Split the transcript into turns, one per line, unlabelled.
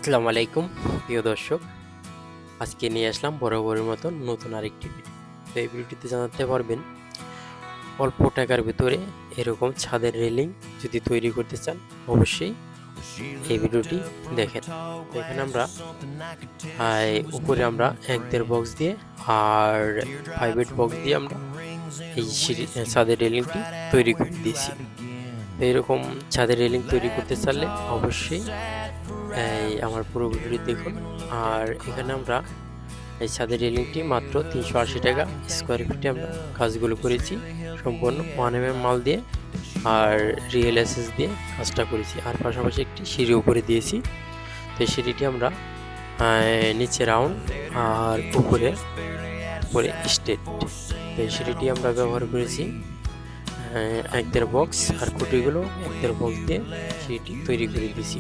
আসসালামু আলাইকুম প্রিয় দর্শক, আজকে নিয়ে আসলাম বরাবরের মতন নতুন আরেকটি ভিডিও। তো এই ভিডিওটিতে জানাতে পারবেন অল্প টাকার ভিতরে এরকম ছাদের রেলিং যদি তৈরি করতে চান, অবশ্যই এই ভিডিওটি দেখেন। তো এখানে আমরা উপরে আমরা 1-1.5 বক্স দিয়ে আর 5-8 বক্স দিয়ে আমরা এই ছাদের রেলিংটি তৈরি করে দিয়েছি। তো এরকম ছাদের রেলিং তৈরি করতে চাইলে অবশ্যই আমার পুরো ভিডিওটি দেখুন। আর এখানে আমরা এই ছাদের রেলিংটি মাত্র 380 টাকা স্কোয়ার ফিটে আমরা কাজগুলো করেছি, সম্পূর্ণ 1mm মাল দিয়ে আর রিয়েল এসএস দিয়ে কাজটা করেছি। আর পাশাপাশি একটি সিঁড়ি উপরে দিয়েছি। তো এই সিঁড়িটি আমরা নিচে রাউন্ড আর উপরে স্ট্রেট। তো এই সিঁড়িটি আমরা ব্যবহার করেছি 1-1.5 বক্স আর খুঁটিগুলো 1-1.5 বক্স দিয়ে সিঁড়িটি তৈরি করে দিয়েছি।